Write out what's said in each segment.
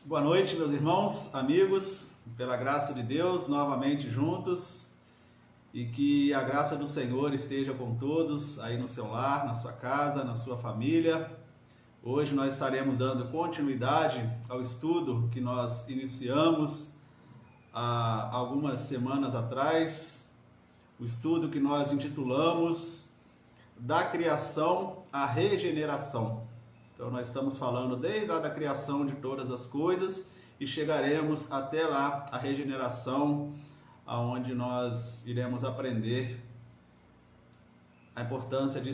Boa noite, meus irmãos, amigos, pela graça de Deus, novamente juntos, e que a graça do Senhor esteja com todos aí no seu lar, na sua casa, na sua família. Hoje nós estaremos dando continuidade ao estudo que nós iniciamos há algumas semanas atrás, o estudo que nós intitulamos Da Criação à Regeneração. Então nós estamos falando desde a da criação de todas as coisas e chegaremos até lá a regeneração, aonde nós iremos aprender a importância de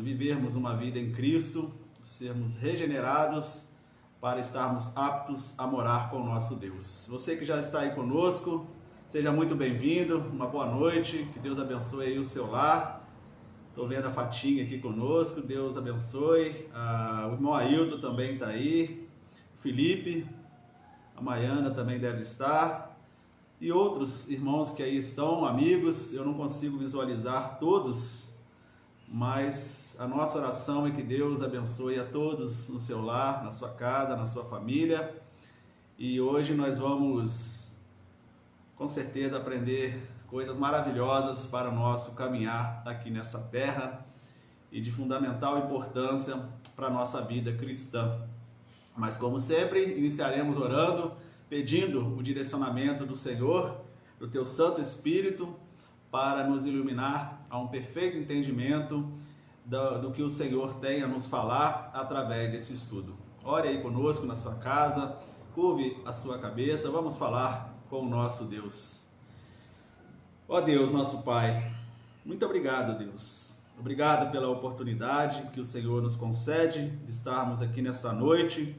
vivermos uma vida em Cristo, sermos regenerados para estarmos aptos a morar com o nosso Deus. Você que já está aí conosco, seja muito bem-vindo, uma boa noite, que Deus abençoe aí o seu lar. Estou vendo a Fatinha aqui conosco, Deus abençoe. O irmão Ailton também está aí, o Felipe, a Maiana também deve estar, e outros irmãos que aí estão, amigos. Eu não consigo visualizar todos, mas a nossa oração é que Deus abençoe a todos no seu lar, na sua casa, na sua família. E hoje nós vamos, com certeza, aprender coisas maravilhosas para o nosso caminhar aqui nessa terra e de fundamental importância para a nossa vida cristã. Mas como sempre, iniciaremos orando, pedindo o direcionamento do Senhor, do Teu Santo Espírito, para nos iluminar a um perfeito entendimento do que o Senhor tem a nos falar através desse estudo. Ore aí conosco na sua casa, curve a sua cabeça, vamos falar com o nosso Deus. Ó Deus, nosso Pai, muito obrigado, Deus. Obrigado pela oportunidade que o Senhor nos concede de estarmos aqui nesta noite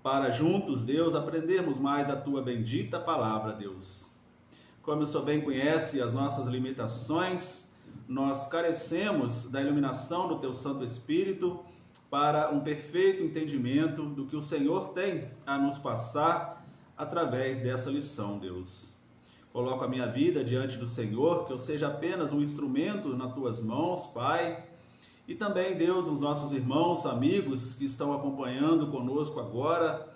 para juntos, Deus, aprendermos mais da Tua bendita palavra, Deus. Como o Senhor bem conhece as nossas limitações, nós carecemos da iluminação do Teu Santo Espírito para um perfeito entendimento do que o Senhor tem a nos passar através dessa lição, Deus. Coloco a minha vida diante do Senhor, que eu seja apenas um instrumento nas Tuas mãos, Pai. E também, Deus, os nossos irmãos, amigos que estão acompanhando conosco agora,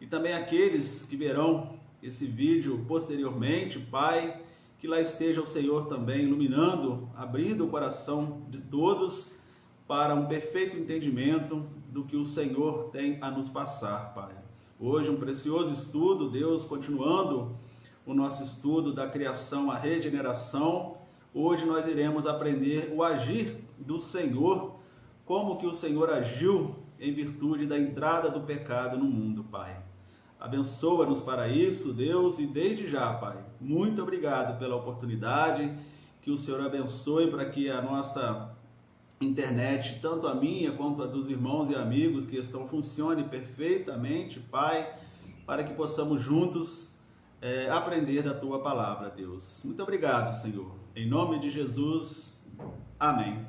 e também aqueles que verão esse vídeo posteriormente, Pai, que lá esteja o Senhor também iluminando, abrindo o coração de todos para um perfeito entendimento do que o Senhor tem a nos passar, Pai. Hoje um precioso estudo, Deus, continuando o nosso estudo da criação à regeneração. Hoje nós iremos aprender o agir do Senhor, como que o Senhor agiu em virtude da entrada do pecado no mundo, Pai. Abençoa-nos para isso, Deus, e desde já, Pai, muito obrigado pela oportunidade, que o Senhor abençoe para que a nossa internet, tanto a minha quanto a dos irmãos e amigos que estão, funcione perfeitamente, Pai, para que possamos juntos aprender da Tua palavra, Deus. Muito obrigado, Senhor. Em nome de Jesus, amém.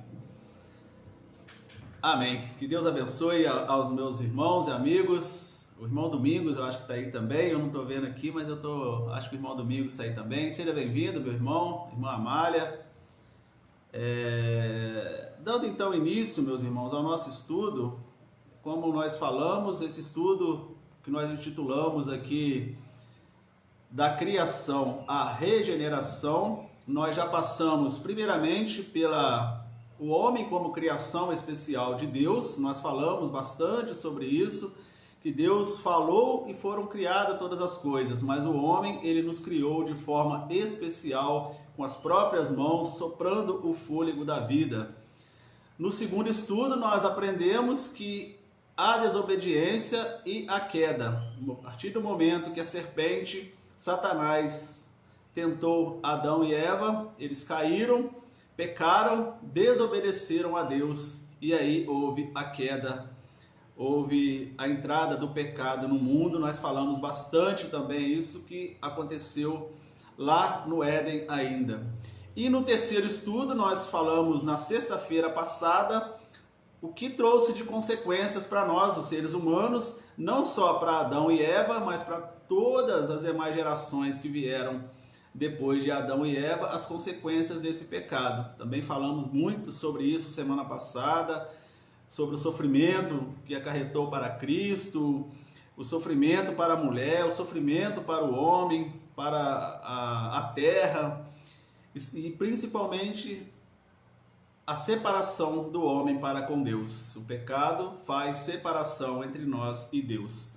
Amém. Que Deus abençoe aos meus irmãos e amigos. O irmão Domingos, eu acho que está aí também. Eu não estou vendo aqui, mas acho que o irmão Domingos está aí também. Seja bem-vindo, meu irmão, irmã Amália. Dando então início, meus irmãos, ao nosso estudo, como nós falamos, esse estudo que nós intitulamos aqui da criação à regeneração, nós já passamos primeiramente o homem como criação especial de Deus. Nós falamos bastante sobre isso, que Deus falou e foram criadas todas as coisas, mas o homem, ele nos criou de forma especial, com as próprias mãos, soprando o fôlego da vida. No segundo estudo, nós aprendemos que a desobediência e a queda, a partir do momento que a serpente, Satanás, tentou Adão e Eva, eles caíram, pecaram, desobedeceram a Deus, e aí houve a queda, houve a entrada do pecado no mundo. Nós falamos bastante também isso que aconteceu lá no Éden ainda. E no terceiro estudo nós falamos na sexta-feira passada o que trouxe de consequências para nós, os seres humanos, não só para Adão e Eva, mas para todas as demais gerações que vieram depois de Adão e Eva, as consequências desse pecado. Também falamos muito sobre isso semana passada, sobre o sofrimento que acarretou para Cristo, o sofrimento para a mulher, o sofrimento para o homem, para a terra, e principalmente a separação do homem para com Deus. O pecado faz separação entre nós e Deus.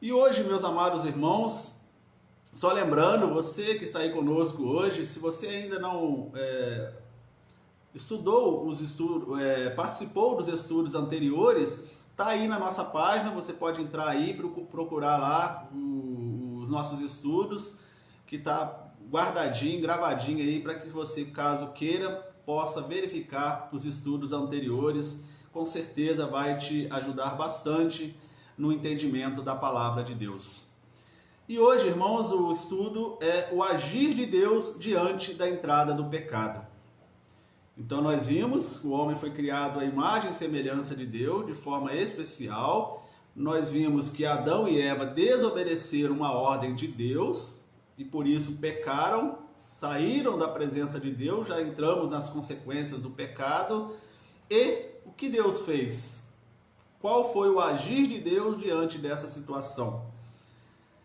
E hoje, meus amados irmãos, só lembrando, você que está aí conosco hoje, se você ainda não estudou os estudos, participou dos estudos anteriores, está aí na nossa página, você pode entrar aí, procurar lá os nossos estudos, que está guardadinho, gravadinho aí, para que você, caso queira, possa verificar os estudos anteriores. Com certeza vai te ajudar bastante no entendimento da palavra de Deus. E hoje, irmãos, o estudo é o agir de Deus diante da entrada do pecado. Então nós vimos que o homem foi criado à imagem e semelhança de Deus, de forma especial. Nós vimos que Adão e Eva desobedeceram uma ordem de Deus e por isso pecaram, saíram da presença de Deus, já entramos nas consequências do pecado. E o que Deus fez? Qual foi o agir de Deus diante dessa situação?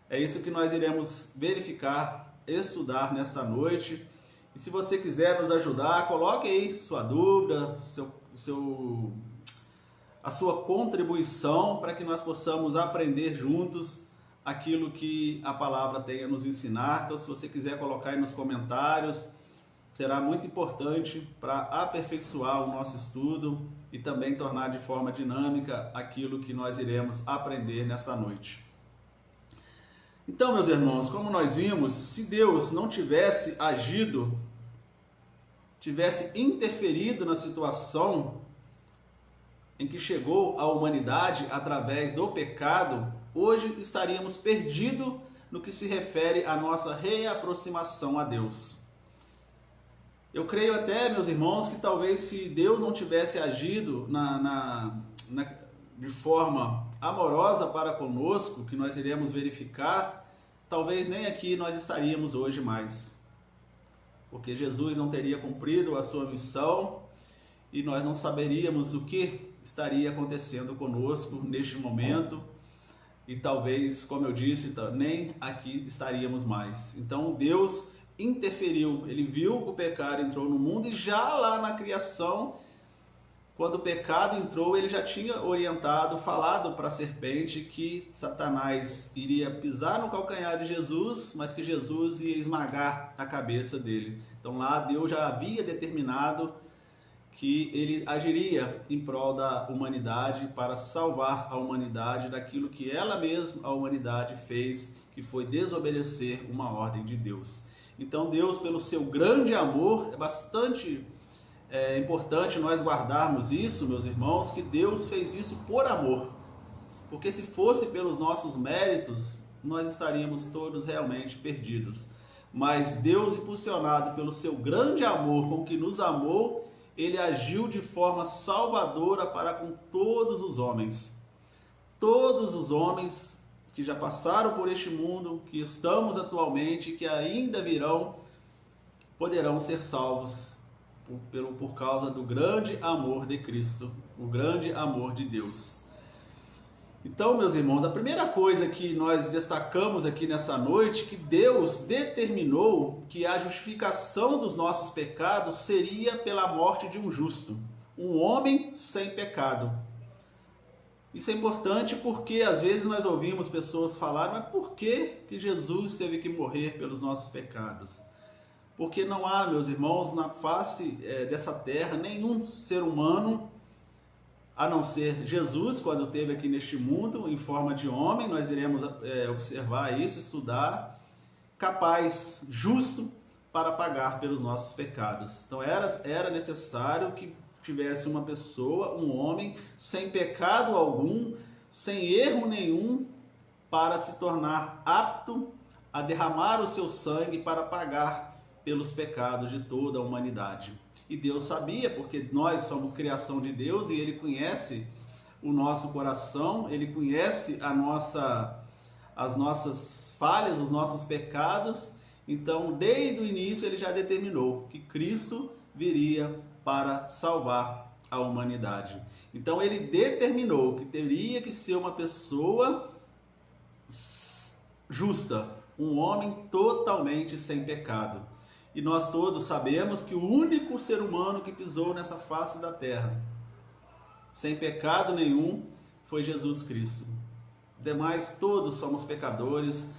É isso que nós iremos verificar, estudar nesta noite. E se você quiser nos ajudar, coloque aí sua dúvida, a sua contribuição para que nós possamos aprender juntos aquilo que a palavra tem a nos ensinar. Então, se você quiser colocar aí nos comentários, será muito importante para aperfeiçoar o nosso estudo e também tornar de forma dinâmica aquilo que nós iremos aprender nessa noite. Então, meus irmãos, como nós vimos, se Deus não tivesse agido, tivesse interferido na situação em que chegou a humanidade através do pecado, hoje estaríamos perdidos no que se refere à nossa reaproximação a Deus. Eu creio até, meus irmãos, que talvez se Deus não tivesse agido de forma amorosa para conosco, que nós iremos verificar, talvez nem aqui nós estaríamos hoje mais. Porque Jesus não teria cumprido a sua missão e nós não saberíamos o que estaria acontecendo conosco neste momento. E talvez, como eu disse, nem aqui estaríamos mais. Então Deus interferiu, Ele viu que o pecado entrou no mundo e já lá na criação, quando o pecado entrou, Ele já tinha orientado, falado para a serpente que Satanás iria pisar no calcanhar de Jesus, mas que Jesus ia esmagar a cabeça dele. Então lá Deus já havia determinado que Ele agiria em prol da humanidade para salvar a humanidade daquilo que ela mesma, a humanidade, fez, que foi desobedecer uma ordem de Deus. Então Deus, pelo seu grande amor, é bastante importante nós guardarmos isso, meus irmãos, que Deus fez isso por amor. Porque se fosse pelos nossos méritos, nós estaríamos todos realmente perdidos. Mas Deus, impulsionado pelo seu grande amor com que nos amou, Ele agiu de forma salvadora para com todos os homens. Todos os homens que já passaram por este mundo, que estamos atualmente, que ainda virão, poderão ser salvos por causa do grande amor de Cristo, o grande amor de Deus. Então, meus irmãos, a primeira coisa que nós destacamos aqui nessa noite, que Deus determinou que a justificação dos nossos pecados seria pela morte de um justo, um homem sem pecado. Isso é importante porque às vezes nós ouvimos pessoas falar, mas por que Jesus teve que morrer pelos nossos pecados? Porque não há, meus irmãos, na face dessa terra, nenhum ser humano, a não ser Jesus, quando esteve aqui neste mundo, em forma de homem, nós iremos observar isso, estudar, capaz, justo, para pagar pelos nossos pecados. Então era necessário que tivesse uma pessoa, um homem, sem pecado algum, sem erro nenhum, para se tornar apto a derramar o seu sangue para pagar pelos pecados de toda a humanidade. E Deus sabia, porque nós somos criação de Deus e Ele conhece o nosso coração, Ele conhece as nossas falhas, os nossos pecados. Então, desde o início, Ele já determinou que Cristo viria para salvar a humanidade. Então, Ele determinou que teria que ser uma pessoa justa, um homem totalmente sem pecado. E nós todos sabemos que o único ser humano que pisou nessa face da terra, sem pecado nenhum, foi Jesus Cristo. Demais, todos somos pecadores.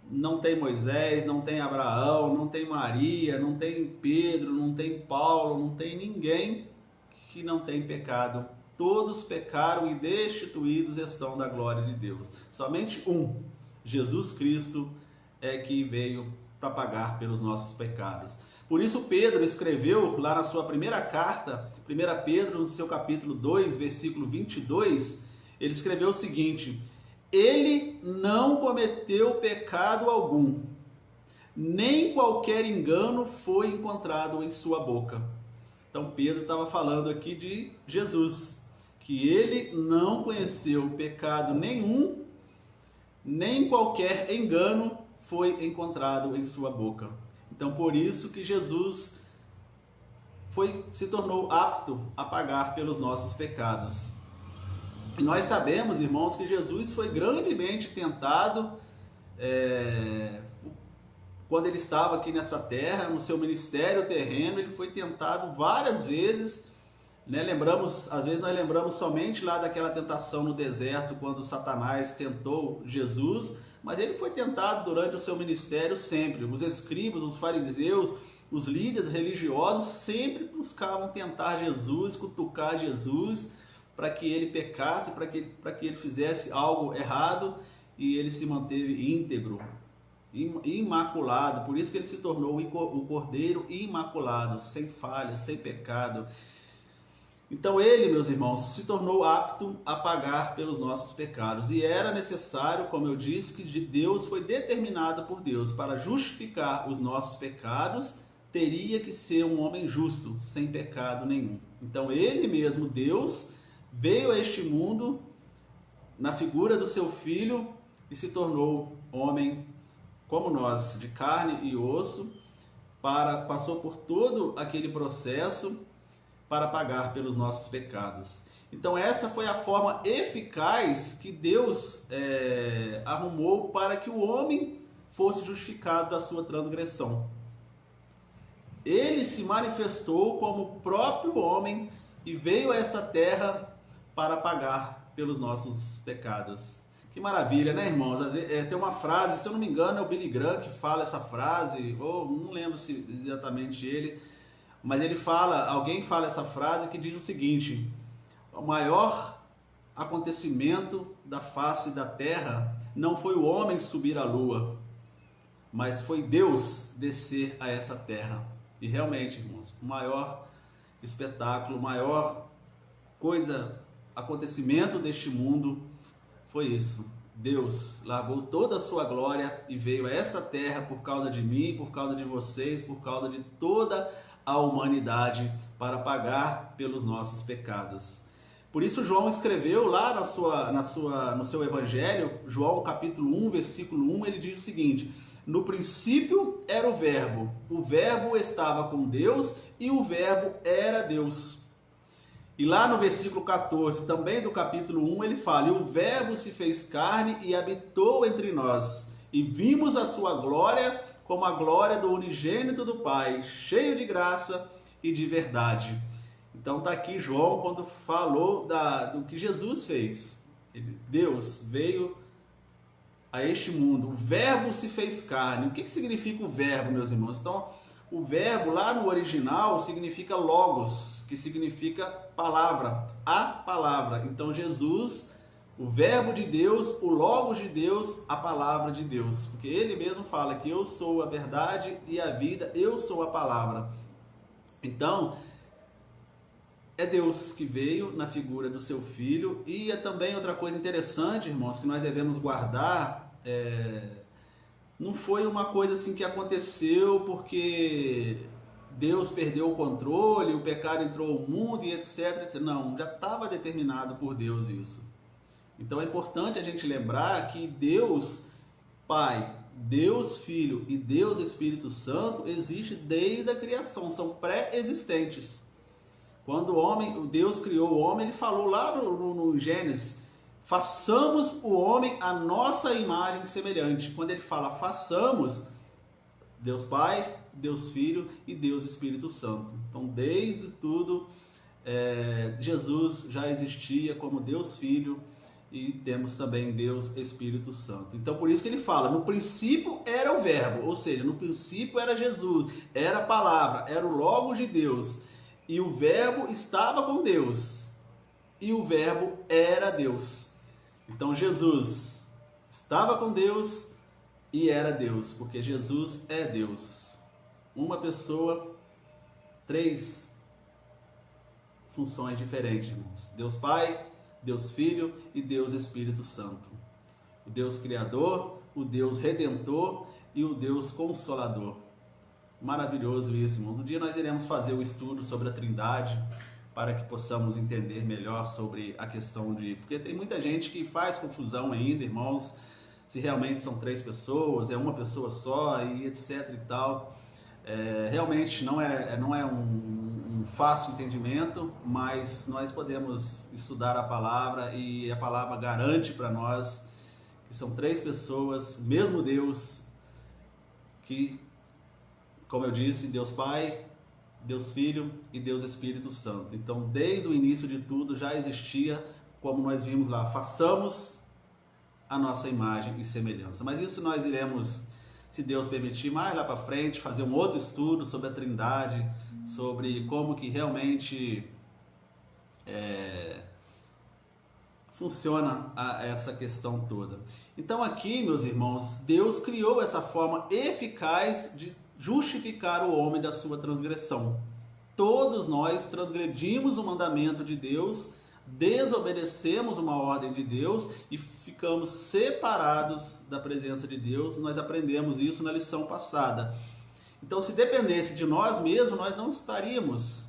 Não tem Moisés, não tem Abraão, não tem Maria, não tem Pedro, não tem Paulo, não tem ninguém que não tem pecado. Todos pecaram e destituídos estão da glória de Deus. Somente um, Jesus Cristo, é que veio para pagar pelos nossos pecados. Por isso Pedro escreveu lá na sua primeira carta, 1 Pedro, no seu capítulo 2, versículo 22, ele escreveu o seguinte: ele não cometeu pecado algum, nem qualquer engano foi encontrado em sua boca. Então Pedro estava falando aqui de Jesus, que ele não conheceu pecado nenhum, nem qualquer engano foi encontrado em sua boca. Então por isso que Jesus se tornou apto a pagar pelos nossos pecados. E nós sabemos, irmãos, que Jesus foi grandemente tentado quando ele estava aqui nessa terra, no seu ministério terreno. Ele foi tentado várias vezes, né? Às vezes nós lembramos somente lá daquela tentação no deserto, quando Satanás tentou Jesus, mas ele foi tentado durante o seu ministério sempre. Os escribas, os fariseus, os líderes religiosos sempre buscavam tentar Jesus, cutucar Jesus, para que ele pecasse, para que ele fizesse algo errado, e ele se manteve íntegro, imaculado. Por isso que ele se tornou o Cordeiro imaculado, sem falha, sem pecado. Então ele, meus irmãos, se tornou apto a pagar pelos nossos pecados. E era necessário, como eu disse, que Deus foi determinado por Deus para justificar os nossos pecados, teria que ser um homem justo, sem pecado nenhum. Então ele mesmo, Deus, veio a este mundo na figura do seu Filho e se tornou homem como nós, de carne e osso, passou por todo aquele processo para pagar pelos nossos pecados. Então essa foi a forma eficaz que Deus arrumou para que o homem fosse justificado da sua transgressão. Ele se manifestou como o próprio homem e veio a essa terra para pagar pelos nossos pecados. Que maravilha, né, irmãos? Às vezes, tem uma frase, se eu não me engano, é o Billy Graham que fala essa frase, ou não lembro se exatamente ele, mas alguém fala essa frase que diz o seguinte: o maior acontecimento da face da terra não foi o homem subir à lua, mas foi Deus descer a essa terra. E realmente, irmãos, o maior espetáculo, o maior acontecimento deste mundo foi isso. Deus largou toda a sua glória e veio a esta terra por causa de mim, por causa de vocês, por causa de toda a humanidade, para pagar pelos nossos pecados. Por isso João escreveu lá no seu evangelho, João capítulo 1, versículo 1, ele diz o seguinte: no princípio era o verbo estava com Deus e o verbo era Deus. E lá no versículo 14, também do capítulo 1, ele fala: e o verbo se fez carne e habitou entre nós, e vimos a sua glória como a glória do unigênito do Pai, cheio de graça e de verdade. Então está aqui João quando falou do que Jesus fez. Deus veio a este mundo, o verbo se fez carne. O que significa o verbo, meus irmãos? Então, o verbo lá no original significa logos, que significa palavra, a palavra. Então Jesus, o verbo de Deus, o logos de Deus, a palavra de Deus. Porque ele mesmo fala que eu sou a verdade e a vida, eu sou a palavra. Então, é Deus que veio na figura do seu Filho. E é também outra coisa interessante, irmãos, que nós devemos guardar. Não foi uma coisa assim que aconteceu porque Deus perdeu o controle, o pecado entrou no mundo e etc, etc. Não, já estava determinado por Deus isso. Então é importante a gente lembrar que Deus Pai, Deus Filho e Deus Espírito Santo existe desde a criação, são pré-existentes. Quando Deus criou o homem, ele falou lá no Gênesis: façamos o homem à nossa imagem semelhante. Quando ele fala façamos, Deus Pai, Deus Filho e Deus Espírito Santo. Então, desde tudo, Jesus já existia como Deus Filho e temos também Deus Espírito Santo. Então, por isso que ele fala, no princípio era o verbo, ou seja, no princípio era Jesus, era a palavra, era o Logos de Deus. E o verbo estava com Deus. E o verbo era Deus. Então, Jesus estava com Deus e era Deus, porque Jesus é Deus. Uma pessoa, três funções diferentes, irmãos. Deus Pai, Deus Filho e Deus Espírito Santo. O Deus Criador, o Deus Redentor e o Deus Consolador. Maravilhoso isso, irmãos. Um dia nós iremos fazer o estudo sobre a Trindade, para que possamos entender melhor sobre a questão de... Porque tem muita gente que faz confusão ainda, irmãos, se realmente são três pessoas, é uma pessoa só, e etc e tal. Realmente não é um fácil entendimento, mas nós podemos estudar a palavra e a palavra garante para nós que são três pessoas, mesmo Deus, que, como eu disse, Deus Pai, Deus Filho e Deus Espírito Santo. Então, desde o início de tudo já existia, como nós vimos lá, façamos a nossa imagem e semelhança. Mas isso nós iremos, se Deus permitir, mais lá para frente, fazer um outro estudo sobre a Trindade, sobre como que realmente funciona essa questão toda. Então aqui, meus irmãos, Deus criou essa forma eficaz de justificar o homem da sua transgressão. Todos nós transgredimos o mandamento de Deus, desobedecemos uma ordem de Deus e ficamos separados da presença de Deus. Nós aprendemos isso na lição passada. Então, se dependesse de nós mesmos, nós não estaríamos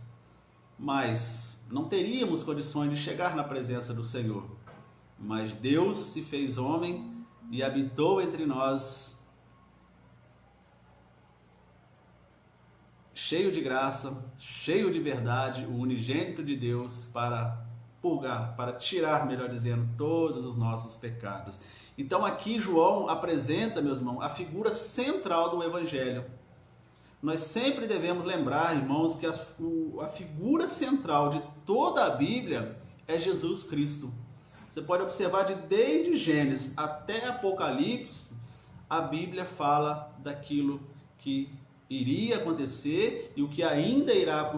mais, não teríamos condições de chegar na presença do Senhor. Mas Deus se fez homem e habitou entre nós, cheio de graça, cheio de verdade, o unigênito de Deus para purgar, para tirar, melhor dizendo, todos os nossos pecados. Então aqui João apresenta, meus irmãos, a figura central do Evangelho. Nós sempre devemos lembrar, irmãos, que a figura central de toda a Bíblia é Jesus Cristo. Você pode observar desde Gênesis até Apocalipse, a Bíblia fala daquilo que iria acontecer e o que ainda irá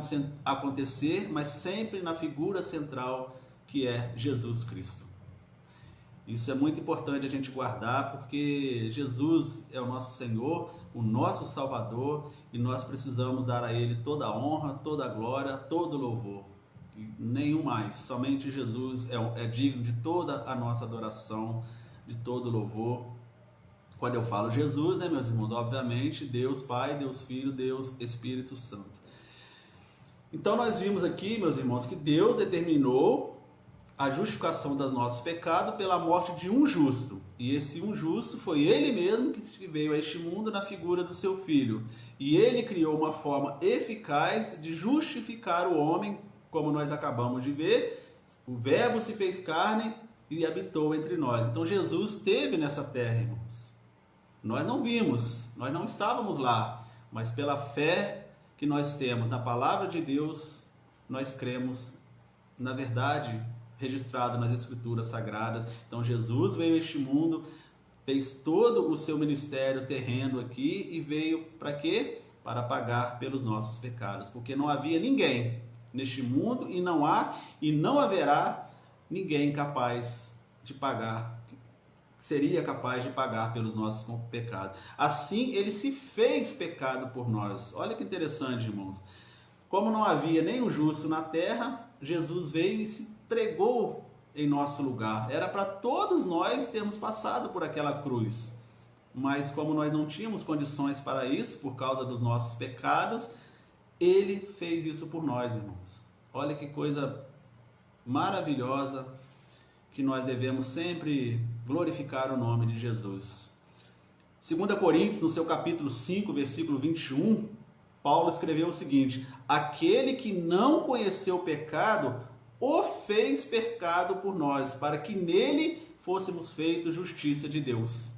acontecer, mas sempre na figura central que é Jesus Cristo. Isso é muito importante a gente guardar, porque Jesus é o nosso Senhor, o nosso Salvador, e nós precisamos dar a Ele toda a honra, toda a glória, todo o louvor. E nenhum mais, somente Jesus é digno de toda a nossa adoração, de todo o louvor. Quando eu falo Jesus, né, meus irmãos, obviamente Deus Pai, Deus Filho, Deus Espírito Santo. Então nós vimos aqui, meus irmãos, que Deus determinou a justificação dos nossos pecados pela morte de um justo. E esse um justo foi Ele mesmo que veio a este mundo na figura do seu Filho. E Ele criou uma forma eficaz de justificar o homem, como nós acabamos de ver. O Verbo se fez carne e habitou entre nós. Então Jesus esteve nessa terra, irmãos. Nós não vimos, nós não estávamos lá, mas pela fé que nós temos na palavra de Deus, nós cremos na verdade registrada nas Escrituras Sagradas. Então Jesus veio a este mundo, fez todo o seu ministério terreno aqui e veio para quê? Para pagar pelos nossos pecados, porque não havia ninguém neste mundo e não há e não haverá ninguém capaz de pagar, seria capaz de pagar pelos nossos pecados. Assim, Ele se fez pecado por nós. Olha que interessante, irmãos. Como não havia nenhum justo na terra, Jesus veio e se entregou em nosso lugar. Era para todos nós termos passado por aquela cruz. Mas como nós não tínhamos condições para isso, por causa dos nossos pecados, Ele fez isso por nós, irmãos. Olha que coisa maravilhosa, que nós devemos sempre glorificar o nome de Jesus. 2 Coríntios, no seu capítulo 5, versículo 21, Paulo escreveu o seguinte: aquele que não conheceu o pecado, o fez pecado por nós, para que nele fôssemos feitos justiça de Deus.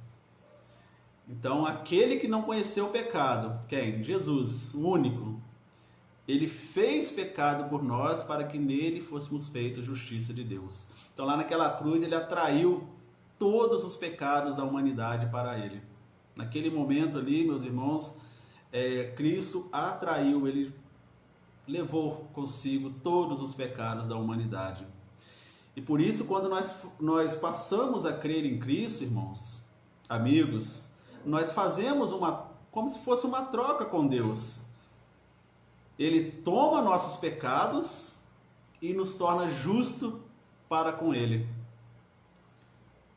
Então, aquele que não conheceu o pecado, quem? Jesus, o único, ele fez pecado por nós para que nele fôssemos feitos justiça de Deus. Então, lá naquela cruz, ele atraiu todos os pecados da humanidade para ele. Naquele momento ali, meus irmãos, Cristo atraiu, ele levou consigo todos os pecados da humanidade. E por isso, quando nós passamos a crer em Cristo, irmãos, amigos, nós fazemos como se fosse uma troca com Deus. Ele toma nossos pecados e nos torna justo para com Ele.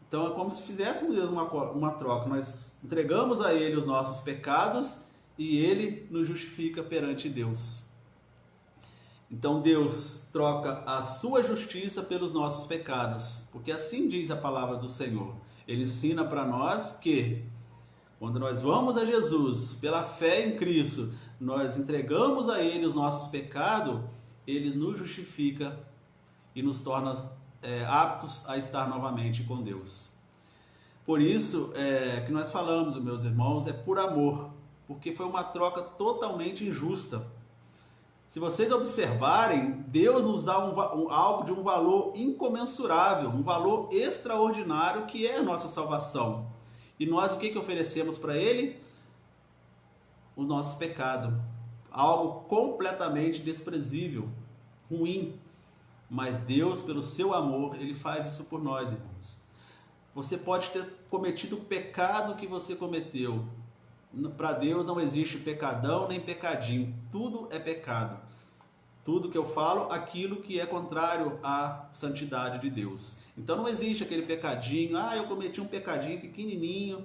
Então é como se fizéssemos uma troca. Nós entregamos a Ele os nossos pecados e Ele nos justifica perante Deus. Então Deus troca a sua justiça pelos nossos pecados, porque assim diz a palavra do Senhor. Ele ensina para nós que quando nós vamos a Jesus, pela fé em Cristo, nós entregamos a Ele os nossos pecados, Ele nos justifica e nos torna aptos a estar novamente com Deus. Por isso que nós falamos, meus irmãos, é por amor, porque foi uma troca totalmente injusta. Se vocês observarem, Deus nos dá algo de um valor incomensurável, um valor extraordinário, que é a nossa salvação. E nós o que oferecemos para Ele? O nosso pecado. Algo completamente desprezível, ruim. Mas Deus, pelo seu amor, Ele faz isso por nós, irmãos. Você pode ter cometido o pecado que você cometeu. Para Deus não existe pecadão nem pecadinho. Tudo é pecado. Tudo que eu falo, aquilo que é contrário à santidade de Deus. Então não existe aquele pecadinho, eu cometi um pecadinho pequenininho,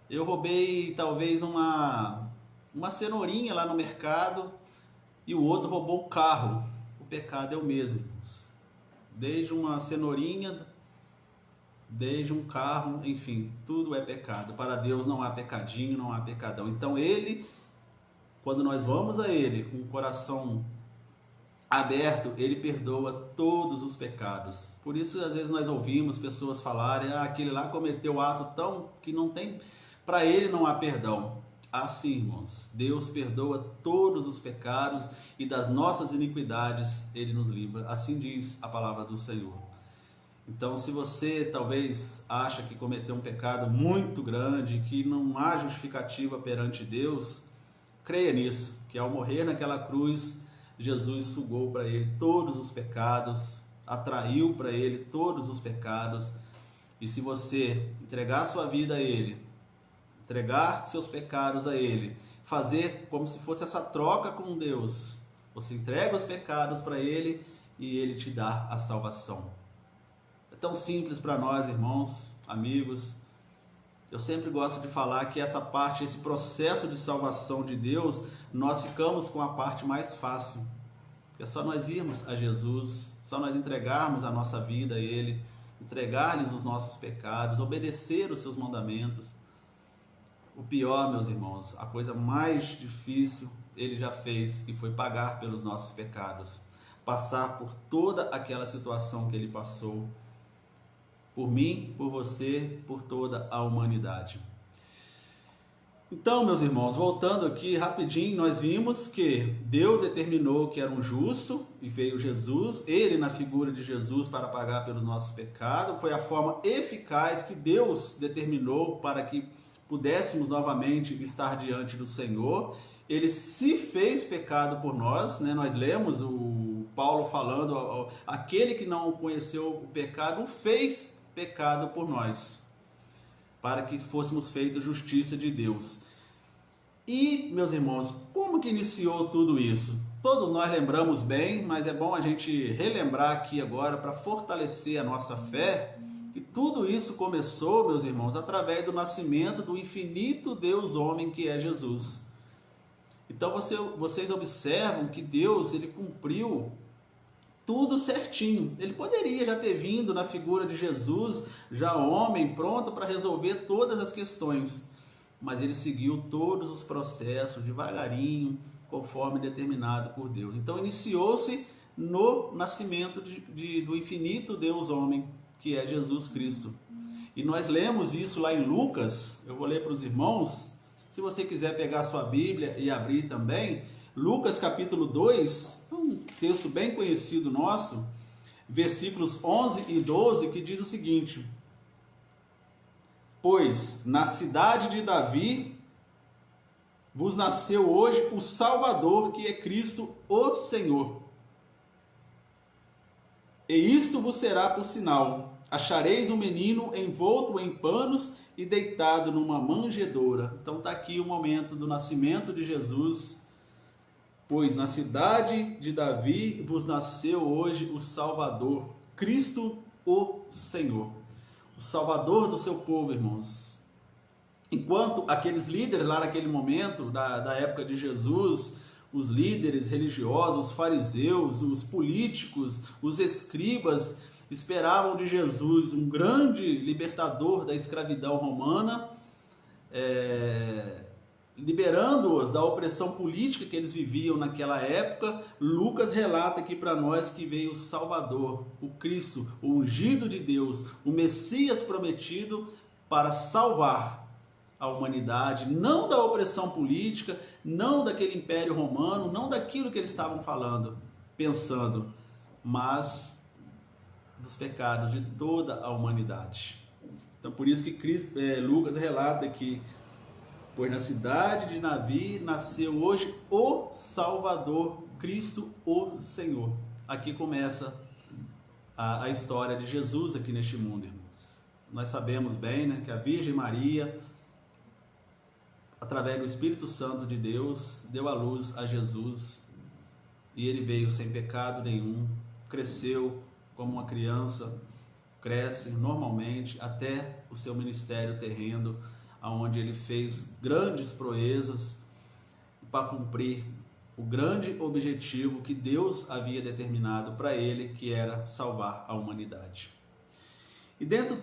eu roubei talvez uma cenourinha lá no mercado e o outro roubou um carro. O pecado é o mesmo, irmãos. Desde uma cenourinha, desde um carro, enfim, tudo é pecado. Para Deus não há pecadinho, não há pecadão. Então Ele, quando nós vamos a Ele com o coração aberto, Ele perdoa todos os pecados. Por isso, às vezes nós ouvimos pessoas falarem, aquele lá cometeu ato tão que não tem, para ele não há perdão. Assim, irmãos, Deus perdoa todos os pecados e das nossas iniquidades Ele nos livra. Assim diz a palavra do Senhor. Então, se você talvez acha que cometeu um pecado muito grande, que não há justificativa perante Deus, creia nisso, que ao morrer naquela cruz, Jesus sugou para Ele todos os pecados, atraiu para Ele todos os pecados. E se você entregar sua vida a Ele, entregar seus pecados a Ele, fazer como se fosse essa troca com Deus, você entrega os pecados para Ele e Ele te dá a salvação. É tão simples para nós, irmãos, amigos. Eu sempre gosto de falar que essa parte, esse processo de salvação de Deus, nós ficamos com a parte mais fácil. É só nós irmos a Jesus, só nós entregarmos a nossa vida a Ele, entregar-lhes os nossos pecados, obedecer os seus mandamentos. O pior, meus irmãos, a coisa mais difícil Ele já fez, que foi pagar pelos nossos pecados. Passar por toda aquela situação que Ele passou. Por mim, por você, por toda a humanidade. Então, meus irmãos, voltando aqui rapidinho, nós vimos que Deus determinou que era um justo e veio Jesus, Ele na figura de Jesus para pagar pelos nossos pecados. Foi a forma eficaz que Deus determinou para que pudéssemos novamente estar diante do Senhor. Ele se fez pecado por nós, né? Nós lemos o Paulo falando, aquele que não conheceu o pecado, o fez pecado por nós, para que fôssemos feitos justiça de Deus. E, meus irmãos, como que iniciou tudo isso? Todos nós lembramos bem, mas é bom a gente relembrar aqui agora para fortalecer a nossa fé, que tudo isso começou, meus irmãos, através do nascimento do infinito Deus homem que é Jesus. Então vocês observam que Deus, Ele cumpriu tudo certinho. Ele poderia já ter vindo na figura de Jesus, já homem, pronto para resolver todas as questões. Mas Ele seguiu todos os processos devagarinho, conforme determinado por Deus. Então iniciou-se no nascimento do infinito Deus homem, que é Jesus Cristo. E nós lemos isso lá em Lucas. Eu vou ler para os irmãos, se você quiser pegar a sua Bíblia e abrir também, Lucas capítulo 2, um texto bem conhecido nosso, versículos 11 e 12, que diz o seguinte: pois na cidade de Davi vos nasceu hoje o Salvador, que é Cristo o Senhor. E isto vos será por sinal: achareis um menino envolto em panos e deitado numa manjedoura. Então está aqui o momento do nascimento de Jesus. Pois na cidade de Davi vos nasceu hoje o Salvador, Cristo o Senhor. O Salvador do seu povo, irmãos. Enquanto aqueles líderes lá naquele momento, da época de Jesus, os líderes religiosos, os fariseus, os políticos, os escribas, esperavam de Jesus um grande libertador da escravidão romana, liberando-os da opressão política que eles viviam naquela época. Lucas relata aqui para nós que veio o Salvador, o Cristo, o ungido de Deus, o Messias prometido para salvar a humanidade, não da opressão política, não daquele império romano, não daquilo que eles estavam falando, pensando, mas dos pecados de toda a humanidade. Então por isso que Lucas relata que pois na cidade de Davi nasceu hoje o Salvador, Cristo o Senhor. Aqui começa a história de Jesus aqui neste mundo, irmãos. Nós sabemos bem, né, que a Virgem Maria, através do Espírito Santo de Deus, deu à luz a Jesus, e ele veio sem pecado nenhum, cresceu como uma criança, cresce normalmente até o seu ministério terreno, onde ele fez grandes proezas para cumprir o grande objetivo que Deus havia determinado para ele, que era salvar a humanidade. E dentro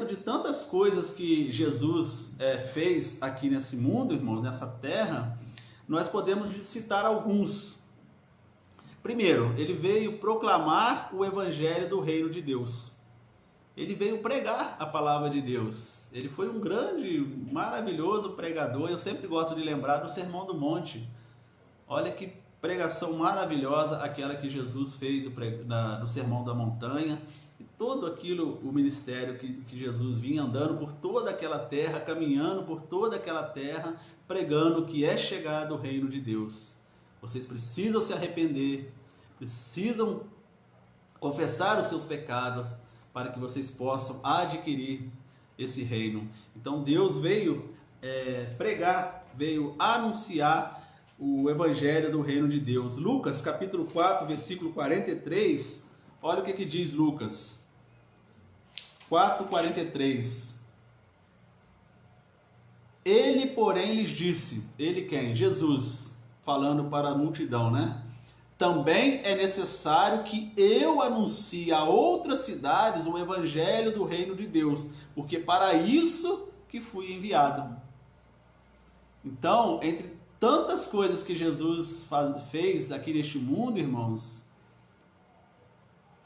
de tantas coisas que Jesus fez aqui nesse mundo, irmãos, nessa terra, nós podemos citar alguns. Primeiro, ele veio proclamar o evangelho do reino de Deus. Ele veio pregar a palavra de Deus. Ele foi um grande, maravilhoso pregador. Eu sempre gosto de lembrar do Sermão do Monte. Olha que pregação maravilhosa aquela que Jesus fez no Sermão da Montanha. E todo aquilo, o ministério que Jesus vinha andando por toda aquela terra, caminhando por toda aquela terra, pregando que é chegado o reino de Deus. Vocês precisam se arrepender, precisam confessar os seus pecados para que vocês possam adquirir esse reino. Então Deus veio pregar, veio anunciar o evangelho do reino de Deus. Lucas capítulo 4, versículo 43, olha o que diz Lucas 4:43. Ele, porém, lhes disse, ele quem? Jesus, falando para a multidão, né? Também é necessário que eu anuncie a outras cidades o evangelho do reino de Deus, porque para isso que fui enviado. Então, entre tantas coisas que Jesus fez aqui neste mundo, irmãos,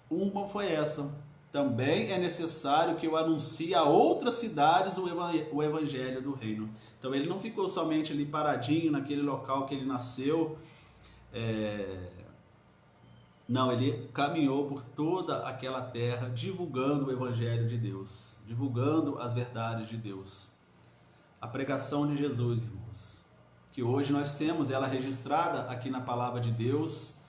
uma foi essa. Também é necessário que eu anuncie a outras cidades o evangelho do reino. Então ele não ficou somente ali paradinho naquele local que ele nasceu. Não, ele caminhou por toda aquela terra divulgando o evangelho de Deus, divulgando as verdades de Deus. A pregação de Jesus, irmãos, que hoje nós temos ela registrada aqui na palavra de Deus,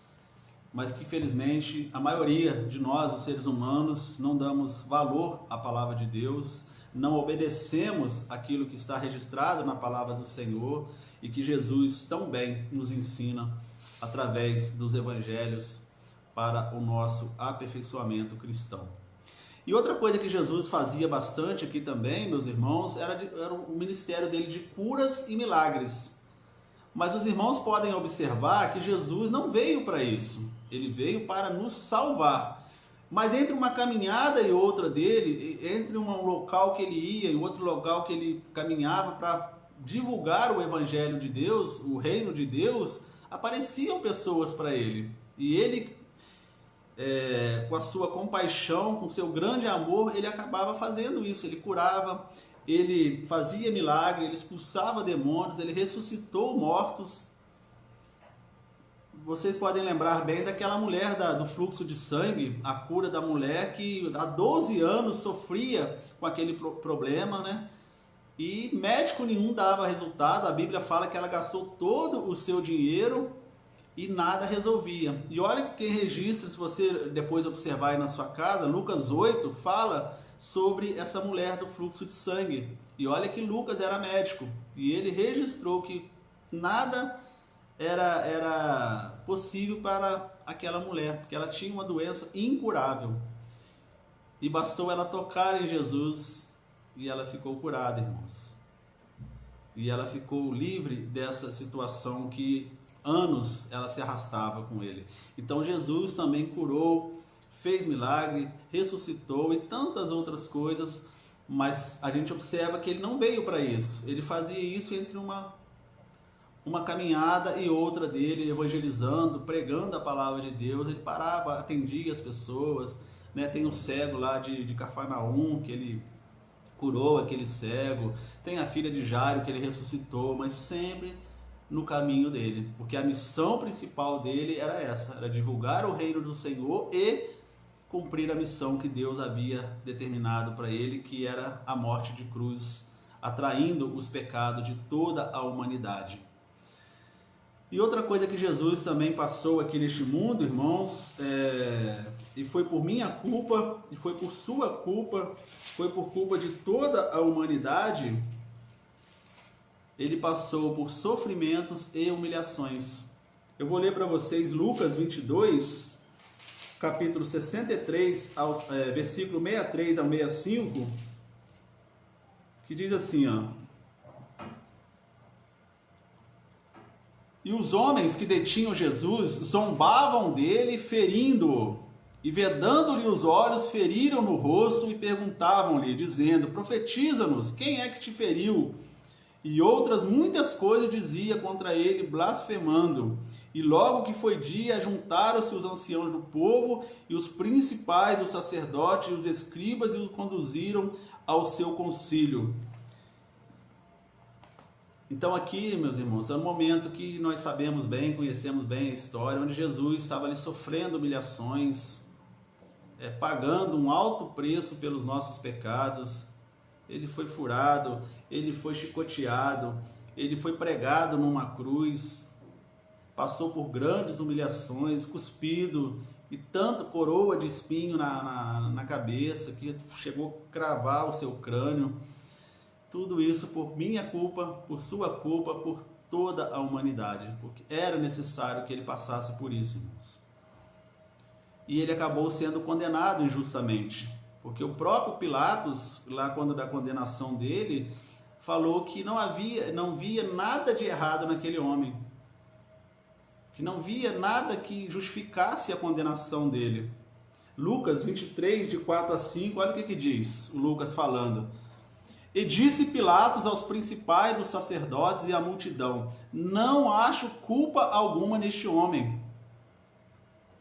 mas que infelizmente a maioria de nós, os seres humanos, não damos valor à palavra de Deus, não obedecemos aquilo que está registrado na palavra do Senhor e que Jesus tão bem nos ensina através dos evangelhos para o nosso aperfeiçoamento cristão. E outra coisa que Jesus fazia bastante aqui também, meus irmãos, era o ministério dele de curas e milagres. Mas os irmãos podem observar que Jesus não veio para isso. Ele veio para nos salvar. Mas entre uma caminhada e outra dele, entre um local que ele ia e outro local que ele caminhava para divulgar o evangelho de Deus, o reino de Deus, apareciam pessoas para ele. E ele com a sua compaixão, com o seu grande amor, ele acabava fazendo isso. Ele curava, ele fazia milagre, ele expulsava demônios, ele ressuscitou mortos. Vocês podem lembrar bem daquela mulher do fluxo de sangue, a cura da mulher que há 12 anos sofria com aquele problema, né? E médico nenhum dava resultado. A Bíblia fala que ela gastou todo o seu dinheiro e nada resolvia. E olha quem registra, se você depois observar aí na sua casa, Lucas 8 fala sobre essa mulher do fluxo de sangue. E olha que Lucas era médico e ele registrou que nada era possível para aquela mulher, porque ela tinha uma doença incurável. E bastou ela tocar em Jesus e ela ficou curada, irmãos. E ela ficou livre dessa situação que anos ela se arrastava com ele. Então Jesus também curou, fez milagre, ressuscitou e tantas outras coisas, mas a gente observa que ele não veio para isso. Ele fazia isso entre uma caminhada e outra dele, evangelizando, pregando a palavra de Deus. Ele parava, atendia as pessoas, né? Tem o cego lá de Cafarnaum, que ele curou aquele cego. Tem a filha de Jairo, que ele ressuscitou, mas sempre no caminho dele, porque a missão principal dele era essa, era divulgar o reino do Senhor e cumprir a missão que Deus havia determinado para ele, que era a morte de cruz, atraindo os pecados de toda a humanidade. E outra coisa que Jesus também passou aqui neste mundo, irmãos, e foi por minha culpa, e foi por sua culpa, foi por culpa de toda a humanidade, ele passou por sofrimentos e humilhações. Eu vou ler para vocês Lucas 22, capítulo 63, versículo 63 ao 65, que diz assim, ó: E os homens que detinham Jesus zombavam dele, ferindo-o, e vedando-lhe os olhos, feriram no rosto e perguntavam-lhe, dizendo: Profetiza-nos, quem é que te feriu? E outras muitas coisas dizia contra ele, blasfemando. E logo que foi dia, juntaram-se os anciãos do povo e os principais dos sacerdotes e os escribas e o conduziram ao seu concílio. Então aqui, meus irmãos, é um momento que nós sabemos bem, conhecemos bem a história, onde Jesus estava ali sofrendo humilhações, pagando um alto preço pelos nossos pecados. Ele foi furado, ele foi chicoteado, ele foi pregado numa cruz, passou por grandes humilhações, cuspido, e tanto coroa de espinho na cabeça, que chegou a cravar o seu crânio. Tudo isso por minha culpa, por sua culpa, por toda a humanidade, porque era necessário que ele passasse por isso, irmãos. E ele acabou sendo condenado injustamente, porque o próprio Pilatos, lá quando da condenação dele, falou que não via nada de errado naquele homem, que não via nada que justificasse a condenação dele. Lucas 23, de 4 a 5, olha o que diz o Lucas falando. E disse Pilatos aos principais dos sacerdotes e à multidão: Não acho culpa alguma neste homem.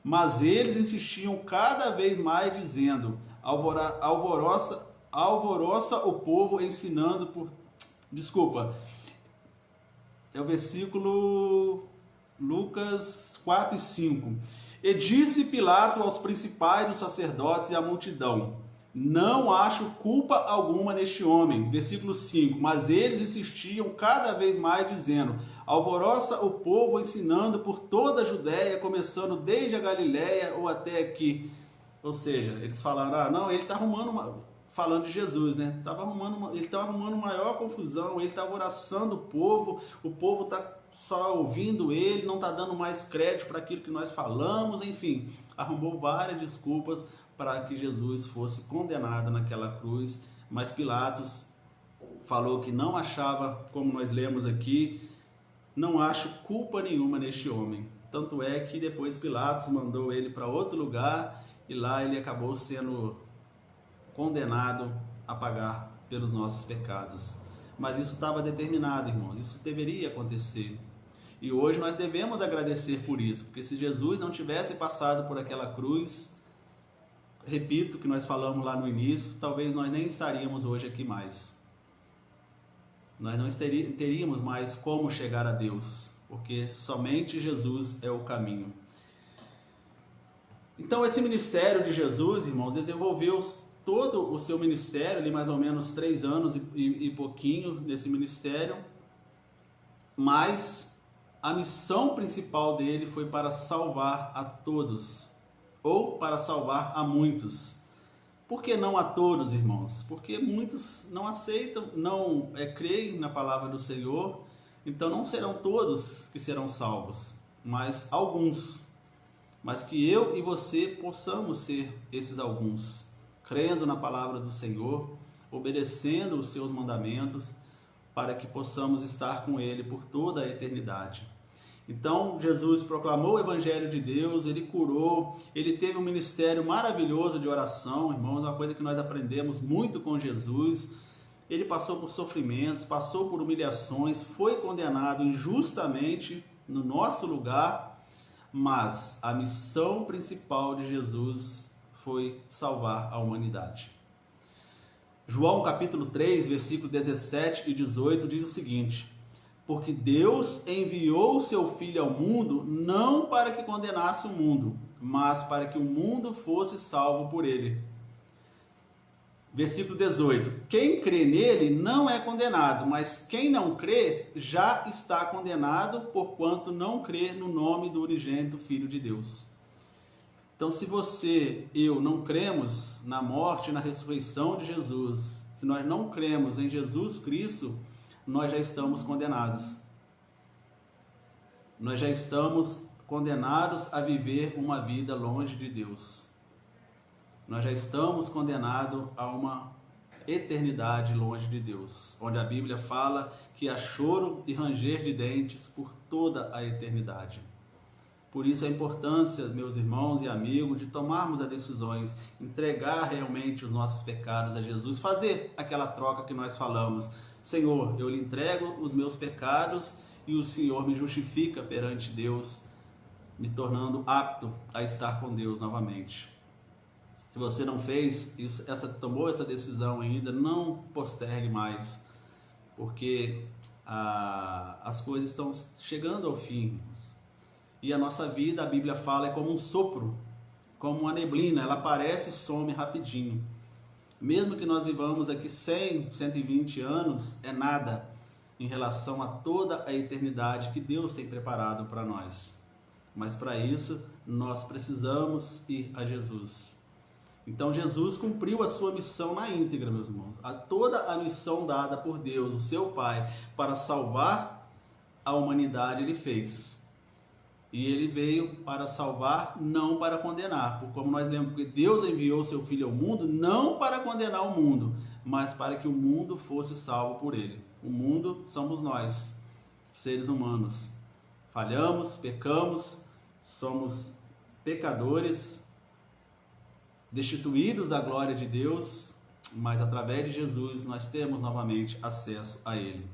Mas eles insistiam cada vez mais, dizendo: alvoroça o povo ensinando por... Desculpa, é o versículo Lucas 4 e 5. E disse Pilato aos principais dos sacerdotes e à multidão: Não acho culpa alguma neste homem. Versículo 5. Mas eles insistiam cada vez mais, dizendo: Alvoroça o povo ensinando por toda a Judéia, começando desde a Galiléia ou até aqui. Ou seja, eles falaram: não, ele está arrumando falando de Jesus, né? Ele estava arrumando maior confusão, ele estava oraçando o povo está só ouvindo ele, não está dando mais crédito para aquilo que nós falamos, enfim, arrumou várias desculpas para que Jesus fosse condenado naquela cruz. Mas Pilatos falou que não achava, como nós lemos aqui, não acho culpa nenhuma neste homem. Tanto é que depois Pilatos mandou ele para outro lugar e lá ele acabou sendo condenado a pagar pelos nossos pecados. Mas isso estava determinado, irmãos, isso deveria acontecer. E hoje nós devemos agradecer por isso, porque se Jesus não tivesse passado por aquela cruz, repito o que nós falamos lá no início, talvez nós nem estaríamos hoje aqui mais. Nós não teríamos mais como chegar a Deus, porque somente Jesus é o caminho. Então esse ministério de Jesus, irmãos, desenvolveu todo o seu ministério, ali mais ou menos 3 anos e pouquinho nesse ministério, mas a missão principal dele foi para salvar a todos, ou para salvar a muitos. Por que não a todos, irmãos? Porque muitos não aceitam, não creem na palavra do Senhor, então não serão todos que serão salvos, mas alguns. Mas que eu e você possamos ser esses alguns, crendo na palavra do Senhor, obedecendo os seus mandamentos, para que possamos estar com Ele por toda a eternidade. Então, Jesus proclamou o Evangelho de Deus, Ele curou, Ele teve um ministério maravilhoso de oração, irmãos, uma coisa que nós aprendemos muito com Jesus. Ele passou por sofrimentos, passou por humilhações, foi condenado injustamente no nosso lugar, mas a missão principal de Jesus foi salvar a humanidade. João capítulo 3, versículo 17 e 18 diz o seguinte: porque Deus enviou o seu Filho ao mundo não para que condenasse o mundo, mas para que o mundo fosse salvo por ele. Versículo 18: quem crê nele não é condenado, mas quem não crê já está condenado, porquanto não crê no nome do unigênito Filho de Deus. Então, se você e eu não cremos na morte e na ressurreição de Jesus, se nós não cremos em Jesus Cristo, nós já estamos condenados. Nós já estamos condenados a viver uma vida longe de Deus. Nós já estamos condenados a uma eternidade longe de Deus, onde a Bíblia fala que há choro e ranger de dentes por toda a eternidade. Por isso a importância, meus irmãos e amigos, de tomarmos as decisões, entregar realmente os nossos pecados a Jesus, fazer aquela troca que nós falamos. Senhor, eu lhe entrego os meus pecados e o Senhor me justifica perante Deus, me tornando apto a estar com Deus novamente. Se você não fez isso, tomou essa decisão ainda, não postergue mais, porque as coisas estão chegando ao fim. E a nossa vida, a Bíblia fala, é como um sopro, como uma neblina, ela aparece e some rapidinho. Mesmo que nós vivamos aqui 100, 120 anos, é nada em relação a toda a eternidade que Deus tem preparado para nós. Mas para isso, nós precisamos ir a Jesus. Então Jesus cumpriu a sua missão na íntegra, meus irmãos. Toda a missão dada por Deus, o seu Pai, para salvar a humanidade, Ele fez. E Ele veio para salvar, não para condenar. Como nós lemos, porque Deus enviou o seu Filho ao mundo, não para condenar o mundo, mas para que o mundo fosse salvo por Ele. O mundo somos nós, seres humanos. Falhamos, pecamos, somos pecadores, destituídos da glória de Deus, mas através de Jesus nós temos novamente acesso a Ele.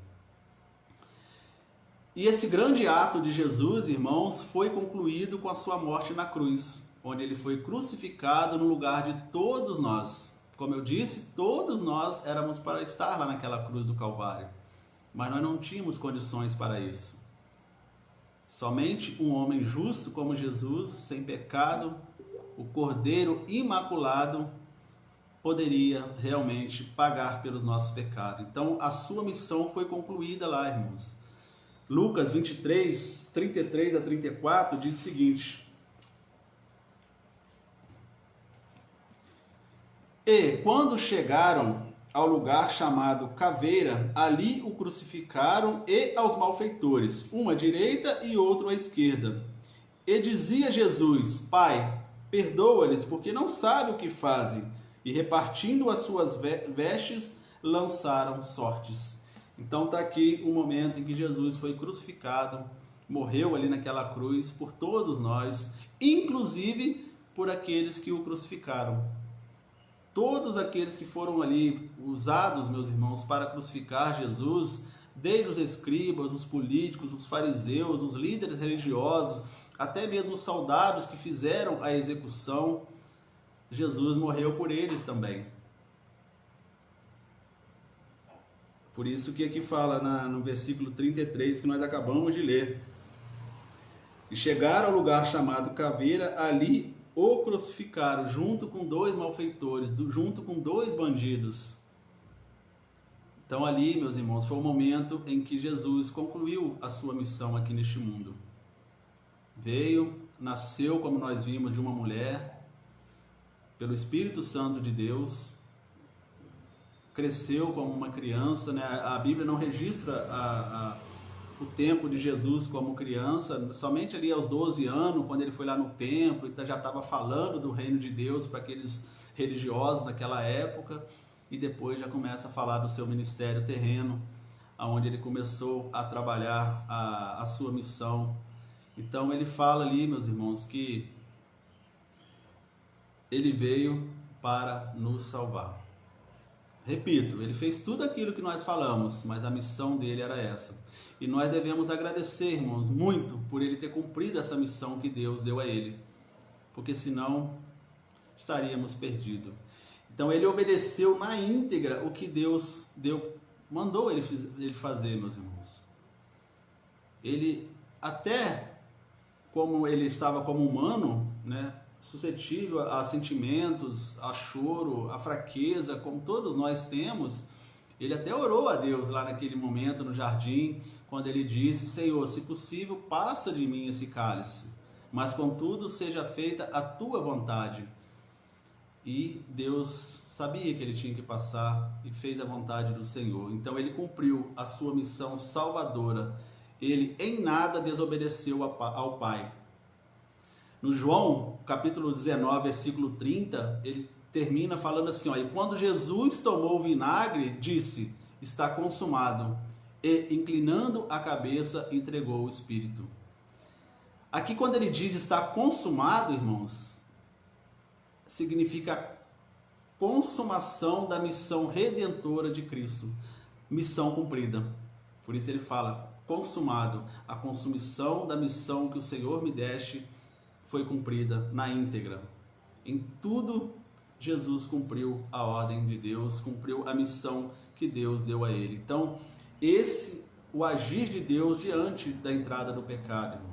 E esse grande ato de Jesus, irmãos, foi concluído com a sua morte na cruz, onde Ele foi crucificado no lugar de todos nós. Como eu disse, todos nós éramos para estar lá naquela cruz do Calvário, mas nós não tínhamos condições para isso. Somente um homem justo como Jesus, sem pecado, o Cordeiro imaculado, poderia realmente pagar pelos nossos pecados. Então a sua missão foi concluída lá, irmãos. Lucas 23, 33 a 34 diz o seguinte: e quando chegaram ao lugar chamado Caveira, ali o crucificaram e aos malfeitores, uma à direita e outro à esquerda. E dizia Jesus: Pai, perdoa-lhes, porque não sabem o que fazem. E repartindo as suas vestes, lançaram sortes. Então está aqui o momento em que Jesus foi crucificado, morreu ali naquela cruz por todos nós, inclusive por aqueles que o crucificaram. Todos aqueles que foram ali usados, meus irmãos, para crucificar Jesus, desde os escribas, os políticos, os fariseus, os líderes religiosos, até mesmo os soldados que fizeram a execução, Jesus morreu por eles também. Por isso que aqui fala no versículo 33 que nós acabamos de ler. E chegaram ao lugar chamado Caveira, ali o crucificaram junto com 2 malfeitores, junto com 2 bandidos. Então ali, meus irmãos, foi o momento em que Jesus concluiu a sua missão aqui neste mundo. Veio, nasceu, como nós vimos, de uma mulher, pelo Espírito Santo de Deus, cresceu como uma criança, né? A Bíblia não registra o tempo de Jesus como criança, somente ali aos 12 anos, quando ele foi lá no templo, e já estava falando do reino de Deus para aqueles religiosos naquela época, e depois já começa a falar do seu ministério terreno, onde ele começou a trabalhar a sua missão. Então ele fala ali, meus irmãos, que ele veio para nos salvar. Repito, ele fez tudo aquilo que nós falamos, mas a missão dele era essa. E nós devemos agradecer, irmãos, muito por ele ter cumprido essa missão que Deus deu a ele, porque senão estaríamos perdidos. Então ele obedeceu na íntegra o que Deus mandou ele fazer, meus irmãos. Ele, até como ele estava como humano, né, suscetível a sentimentos, a choro, a fraqueza, como todos nós temos, ele até orou a Deus lá naquele momento no jardim, quando ele disse: Senhor, se possível, passa de mim esse cálice, mas contudo seja feita a tua vontade. E Deus sabia que ele tinha que passar e fez a vontade do Senhor. Então ele cumpriu a sua missão salvadora. Ele em nada desobedeceu ao Pai. No João, capítulo 19, versículo 30, ele termina falando assim, ó: e quando Jesus tomou o vinagre, disse: está consumado. E, inclinando a cabeça, entregou o Espírito. Aqui, quando ele diz está consumado, irmãos, significa consumação da missão redentora de Cristo. Missão cumprida. Por isso ele fala consumado. A consumição da missão que o Senhor me deste foi cumprida na íntegra. Em tudo, Jesus cumpriu a ordem de Deus, cumpriu a missão que Deus deu a ele. Então, o agir de Deus diante da entrada do pecado, irmãos.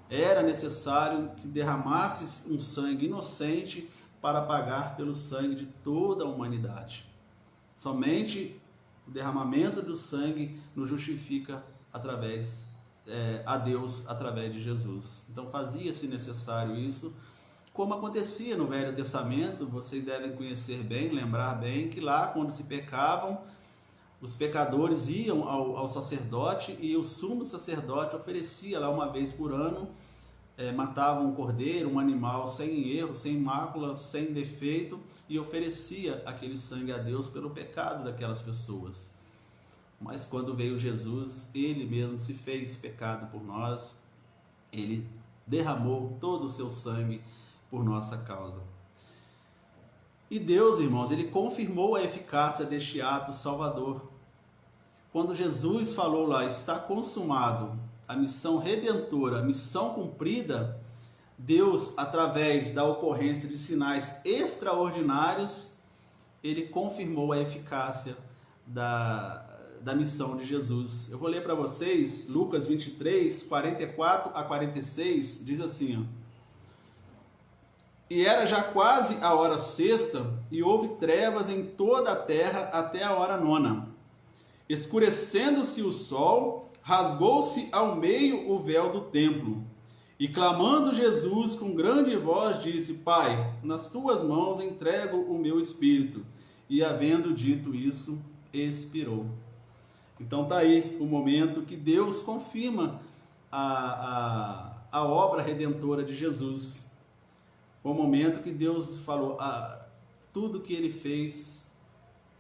Era necessário que derramasse um sangue inocente para pagar pelo sangue de toda a humanidade. Somente o derramamento do sangue nos justifica a Deus através de Jesus. Então fazia-se necessário isso, como acontecia no Velho Testamento. Vocês devem conhecer bem, lembrar bem, que lá quando se pecavam, os pecadores iam ao sacerdote, e o sumo sacerdote oferecia lá uma vez por ano, matava um cordeiro, um animal sem erro, sem mácula, sem defeito, e oferecia aquele sangue a Deus pelo pecado daquelas pessoas. Mas quando veio Jesus, ele mesmo se fez pecado por nós, ele derramou todo o seu sangue por nossa causa. E Deus, irmãos, ele confirmou a eficácia deste ato salvador. Quando Jesus falou lá, está consumado, a missão redentora, a missão cumprida, Deus, através da ocorrência de sinais extraordinários, ele confirmou a eficácia da missão de Jesus. Eu vou ler para vocês, Lucas 23, 44 a 46, diz assim, ó: e era já quase a hora sexta, e houve trevas em toda a terra até a hora nona. Escurecendo-se o sol, rasgou-se ao meio o véu do templo. E clamando Jesus com grande voz, disse: Pai, nas tuas mãos entrego o meu espírito. E havendo dito isso, expirou. Então está aí o momento que Deus confirma a obra redentora de Jesus. Foi o momento que Deus falou: tudo que ele fez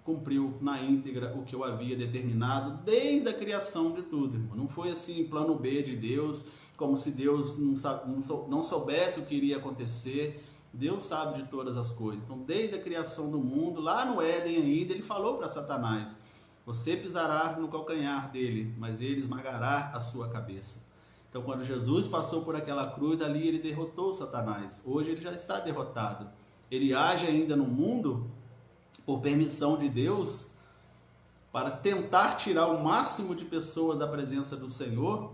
cumpriu na íntegra o que eu havia determinado desde a criação de tudo. Não foi assim plano B de Deus, como se Deus não soubesse o que iria acontecer. Deus sabe de todas as coisas. Então, desde a criação do mundo, lá no Éden ainda, ele falou para Satanás: Você pisará no calcanhar dele, mas ele esmagará a sua cabeça. Então, quando Jesus passou por aquela cruz, ali ele derrotou Satanás. Hoje ele já está derrotado. Ele age ainda no mundo por permissão de Deus para tentar tirar o máximo de pessoas da presença do Senhor,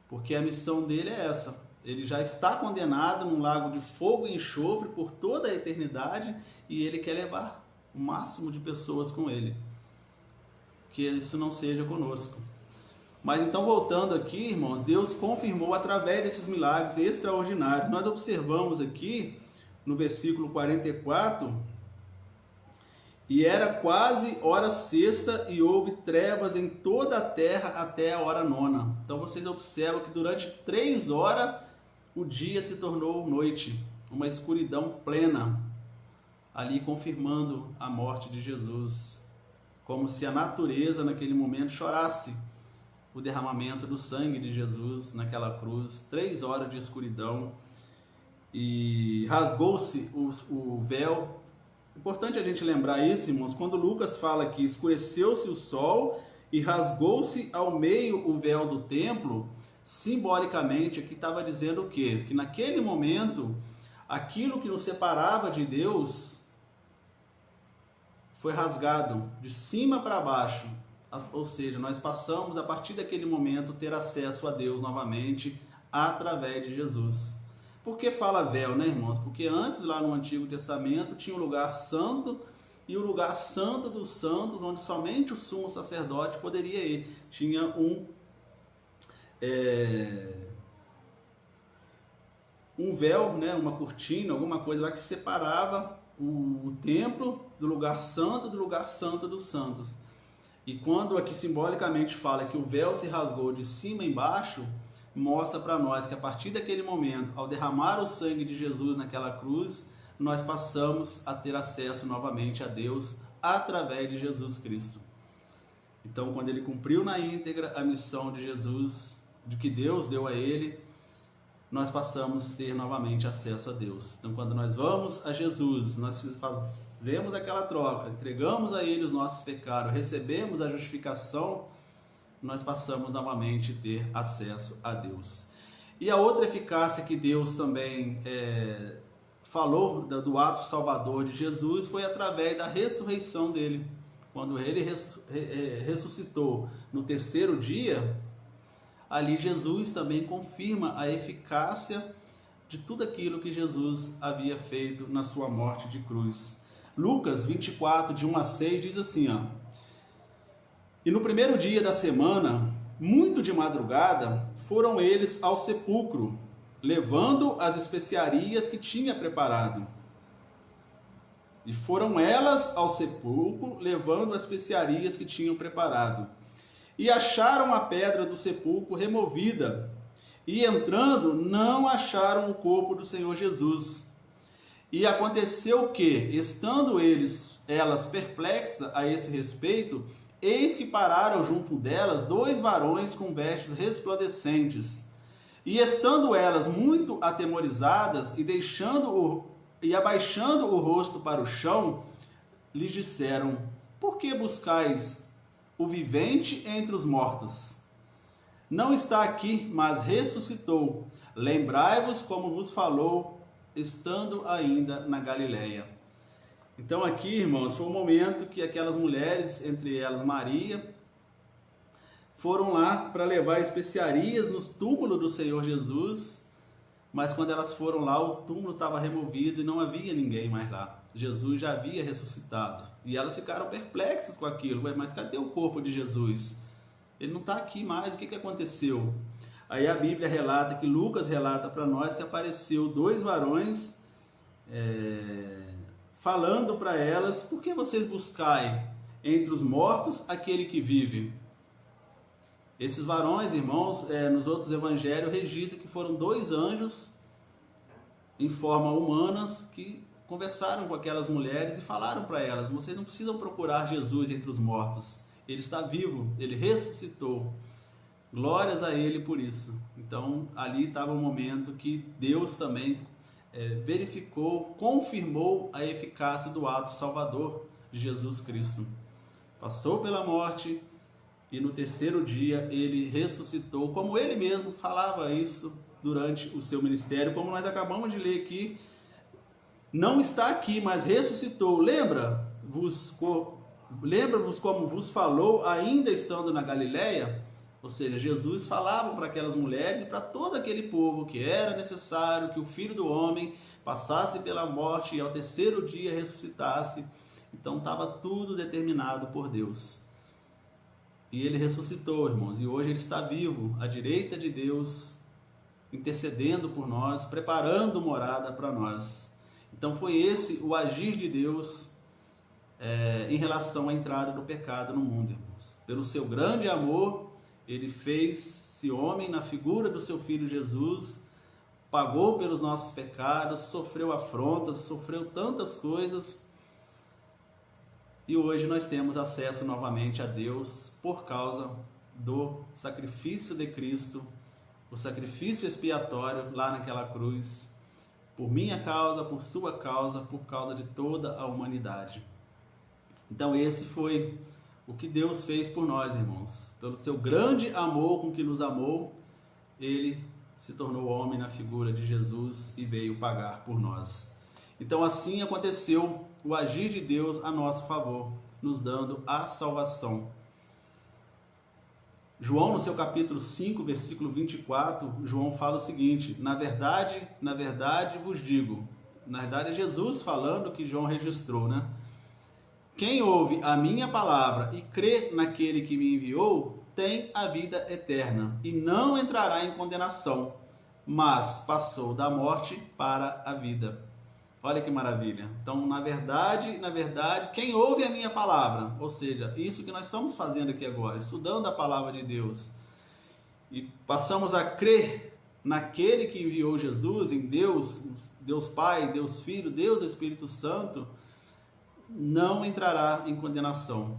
porque a missão dele é essa. Ele já está condenado num lago de fogo e enxofre por toda a eternidade e ele quer levar o máximo de pessoas com ele. Que isso não seja conosco. Mas então, voltando aqui, irmãos, Deus confirmou através desses milagres extraordinários. Nós observamos aqui no versículo 44: e era quase hora sexta e houve trevas em toda a terra até a hora nona. Então vocês observam que durante 3 horas o dia se tornou noite, uma escuridão plena, ali confirmando a morte de Jesus, como se a natureza naquele momento chorasse o derramamento do sangue de Jesus naquela cruz. 3 horas de escuridão, e rasgou-se o véu. Importante a gente lembrar isso, irmãos, quando Lucas fala que escureceu-se o sol e rasgou-se ao meio o véu do templo, simbolicamente aqui estava dizendo o quê? Que naquele momento, aquilo que nos separava de Deus foi rasgado de cima para baixo. Ou seja, nós passamos a partir daquele momento ter acesso a Deus novamente através de Jesus. Por que fala véu, né, irmãos? Porque antes, lá no Antigo Testamento, tinha o lugar santo e o lugar santo dos santos, onde somente o sumo sacerdote poderia ir. Tinha um véu, né, uma cortina, alguma coisa lá que separava o templo do lugar santo dos santos. E quando aqui simbolicamente fala que o véu se rasgou de cima embaixo, mostra para nós que a partir daquele momento, ao derramar o sangue de Jesus naquela cruz, nós passamos a ter acesso novamente a Deus através de Jesus Cristo. Então, quando ele cumpriu na íntegra a missão de Jesus, de que Deus deu a ele, nós passamos a ter novamente acesso a Deus. Então, quando nós vamos a Jesus, nós fazemos aquela troca, entregamos a ele os nossos pecados, recebemos a justificação, nós passamos novamente a ter acesso a Deus. E a outra eficácia que Deus também falou do ato salvador de Jesus foi através da ressurreição dele. Quando ele ressuscitou no 3º dia, ali Jesus também confirma a eficácia de tudo aquilo que Jesus havia feito na sua morte de cruz. Lucas 24, de 1 a 6, diz assim, ó: e no 1º dia da semana, muito de madrugada, foram eles ao sepulcro, levando as especiarias que tinha preparado. E foram elas ao sepulcro, levando as especiarias que tinham preparado. E acharam a pedra do sepulcro removida. E entrando, não acharam o corpo do Senhor Jesus. E aconteceu que, estando elas perplexas a esse respeito, eis que pararam junto delas 2 varões com vestes resplandecentes. E estando elas muito atemorizadas e abaixando o rosto para o chão, lhes disseram: por que buscais o vivente entre os mortos? Não está aqui, mas ressuscitou. Lembrai-vos como vos falou, estando ainda na Galileia. Então aqui, irmãos, foi o momento que aquelas mulheres, entre elas Maria, foram lá para levar especiarias nos túmulos do Senhor Jesus, mas quando elas foram lá, o túmulo estava removido e não havia ninguém mais lá. Jesus já havia ressuscitado. E elas ficaram perplexas com aquilo. Mas cadê o corpo de Jesus? Ele não está aqui mais, o que aconteceu? Aí a Bíblia relata, que Lucas relata para nós, que apareceu 2 varões falando para elas: por que vocês buscai entre os mortos aquele que vive? Esses varões, irmãos, nos outros evangelhos registram que foram 2 anjos em forma humana que conversaram com aquelas mulheres e falaram para elas: vocês não precisam procurar Jesus entre os mortos, ele está vivo, ele ressuscitou. Glórias a ele por isso. Então ali estava o momento que Deus também verificou, confirmou a eficácia do ato salvador de Jesus Cristo. passou pela morte e no terceiro dia ele ressuscitou, como ele mesmo falava isso durante o seu ministério, como nós acabamos de ler aqui. Não está aqui, mas ressuscitou. Lembra-vos como vos falou ainda estando na Galileia? Ou seja, Jesus falava para aquelas mulheres e para todo aquele povo que era necessário que o Filho do Homem passasse pela morte e ao terceiro dia ressuscitasse. Então estava tudo determinado por Deus. E ele ressuscitou, irmãos, e hoje ele está vivo, à direita de Deus, intercedendo por nós, preparando morada para nós. Então foi esse o agir de Deus em relação à entrada do pecado no mundo, irmãos. Pelo seu grande amor, ele fez-se homem na figura do seu Filho Jesus, pagou pelos nossos pecados, sofreu afrontas, sofreu tantas coisas, e hoje nós temos acesso novamente a Deus por causa do sacrifício de Cristo, o sacrifício expiatório lá naquela cruz, por minha causa, por sua causa, por causa de toda a humanidade. Então esse foi o que Deus fez por nós, irmãos. Pelo seu grande amor com que nos amou, ele se tornou homem na figura de Jesus e veio pagar por nós. Então assim aconteceu o agir de Deus a nosso favor, nos dando a salvação. João, no seu capítulo 5, versículo 24, João fala o seguinte: na verdade vos digo. Na verdade é Jesus falando, que João registrou, né? Quem ouve a minha palavra e crê naquele que me enviou, tem a vida eterna e não entrará em condenação, mas passou da morte para a vida. Olha que maravilha. Então, na verdade, quem ouve a minha palavra, ou seja, isso que nós estamos fazendo aqui agora, estudando a palavra de Deus, e passamos a crer naquele que enviou Jesus, em Deus, Deus Pai, Deus Filho, Deus Espírito Santo, não entrará em condenação,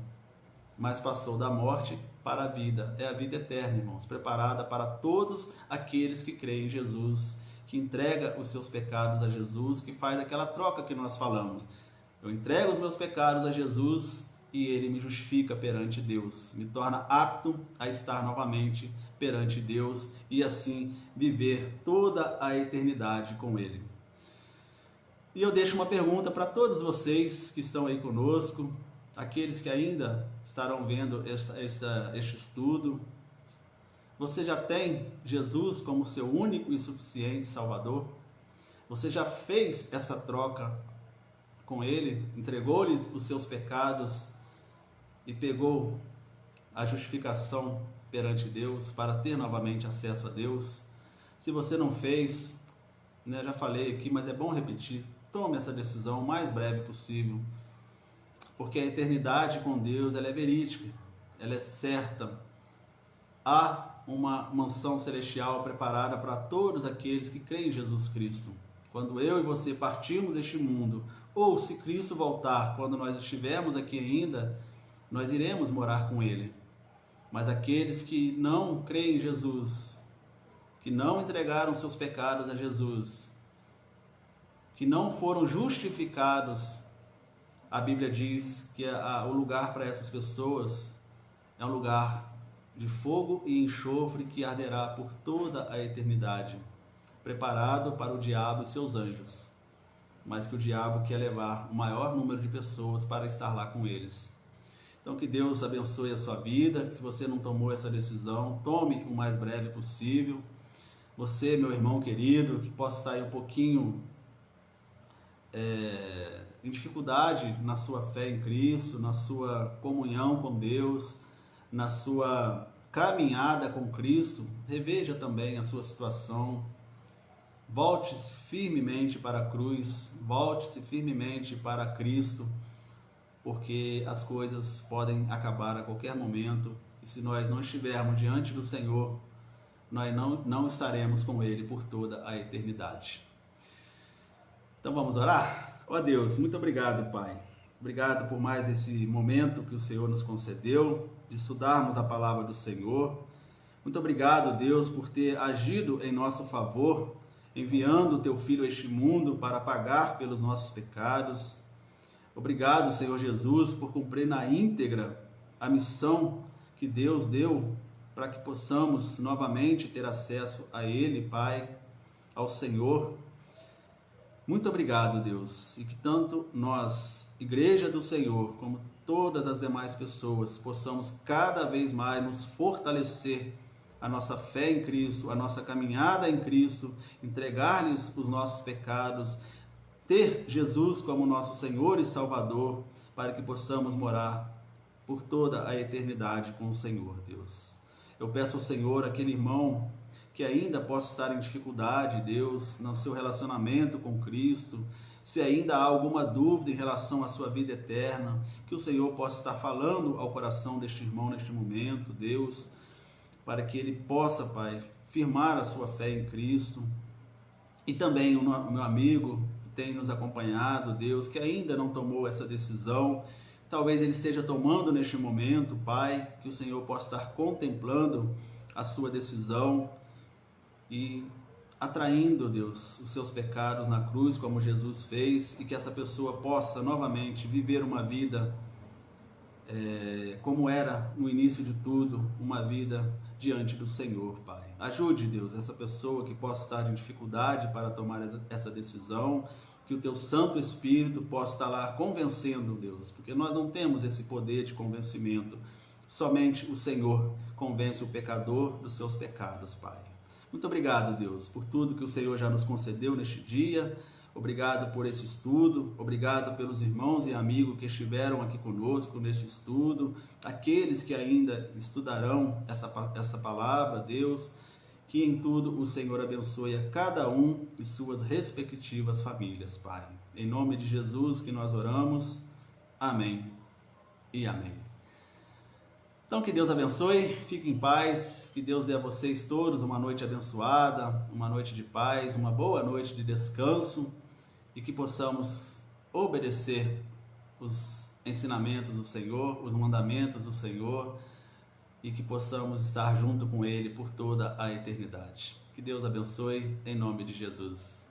mas passou da morte para a vida. É a vida eterna, irmãos, preparada para todos aqueles que creem em Jesus, que entrega os seus pecados a Jesus, que faz aquela troca que nós falamos. Eu entrego os meus pecados a Jesus e ele me justifica perante Deus, me torna apto a estar novamente perante Deus e assim viver toda a eternidade com ele. E eu deixo uma pergunta para todos vocês que estão aí conosco, aqueles que ainda estarão vendo este estudo. Você já tem Jesus como seu único e suficiente Salvador? Você já fez essa troca com Ele? Entregou-lhe os seus pecados e pegou a justificação perante Deus para ter novamente acesso a Deus? Se você não fez, né, já falei aqui, mas é bom repetir, tome essa decisão o mais breve possível, porque a eternidade com Deus ela é verídica, ela é certa. Há uma mansão celestial preparada para todos aqueles que creem em Jesus Cristo. Quando eu e você partirmos deste mundo, ou se Cristo voltar, quando nós estivermos aqui ainda, nós iremos morar com Ele. Mas aqueles que não creem em Jesus, que não entregaram seus pecados a Jesus, que não foram justificados, a Bíblia diz que o lugar para essas pessoas é um lugar de fogo e enxofre que arderá por toda a eternidade, preparado para o diabo e seus anjos, mas que o diabo quer levar o maior número de pessoas para estar lá com eles. Então que Deus abençoe a sua vida. Se você não tomou essa decisão, tome o mais breve possível. Você, meu irmão querido, que possa estar aí um pouquinho em dificuldade na sua fé em Cristo, na sua comunhão com Deus, na sua caminhada com Cristo, reveja também a sua situação, volte-se firmemente para a cruz, volte-se firmemente para Cristo, porque as coisas podem acabar a qualquer momento, e se nós não estivermos diante do Senhor, nós não estaremos com Ele por toda a eternidade. Então vamos orar? Ó Deus, muito obrigado, Pai. Obrigado por mais esse momento que o Senhor nos concedeu, de estudarmos a palavra do Senhor. Muito obrigado, Deus, por ter agido em nosso favor, enviando o Teu Filho a este mundo para pagar pelos nossos pecados. Obrigado, Senhor Jesus, por cumprir na íntegra a missão que Deus deu para que possamos novamente ter acesso a Ele, Pai, ao Senhor. Muito obrigado, Deus, e que tanto nós, Igreja do Senhor, como todas as demais pessoas, possamos cada vez mais nos fortalecer a nossa fé em Cristo, a nossa caminhada em Cristo, entregar-lhes os nossos pecados, ter Jesus como nosso Senhor e Salvador, para que possamos morar por toda a eternidade com o Senhor, Deus. Eu peço ao Senhor, aquele irmão que ainda possa estar em dificuldade, Deus, no seu relacionamento com Cristo, se ainda há alguma dúvida em relação à sua vida eterna, que o Senhor possa estar falando ao coração deste irmão neste momento, Deus, para que ele possa, Pai, firmar a sua fé em Cristo. E também o meu amigo que tem nos acompanhado, Deus, que ainda não tomou essa decisão, talvez ele esteja tomando neste momento, Pai, que o Senhor possa estar contemplando a sua decisão e atraindo, Deus, os seus pecados na cruz, como Jesus fez, e que essa pessoa possa novamente viver uma vida como era no início de tudo, uma vida diante do Senhor, Pai. Ajude, Deus, essa pessoa que possa estar em dificuldade para tomar essa decisão, que o Teu Santo Espírito possa estar lá convencendo, Deus, porque nós não temos esse poder de convencimento, somente o Senhor convence o pecador dos seus pecados, Pai. Muito obrigado, Deus, por tudo que o Senhor já nos concedeu neste dia. Obrigado por esse estudo, obrigado pelos irmãos e amigos que estiveram aqui conosco neste estudo, aqueles que ainda estudarão essa palavra, Deus, que em tudo o Senhor abençoe a cada um e suas respectivas famílias, Pai. Em nome de Jesus que nós oramos, amém e amém. Então que Deus abençoe, fique em paz, que Deus dê a vocês todos uma noite abençoada, uma noite de paz, uma boa noite de descanso e que possamos obedecer os ensinamentos do Senhor, os mandamentos do Senhor e que possamos estar junto com Ele por toda a eternidade. Que Deus abençoe, em nome de Jesus.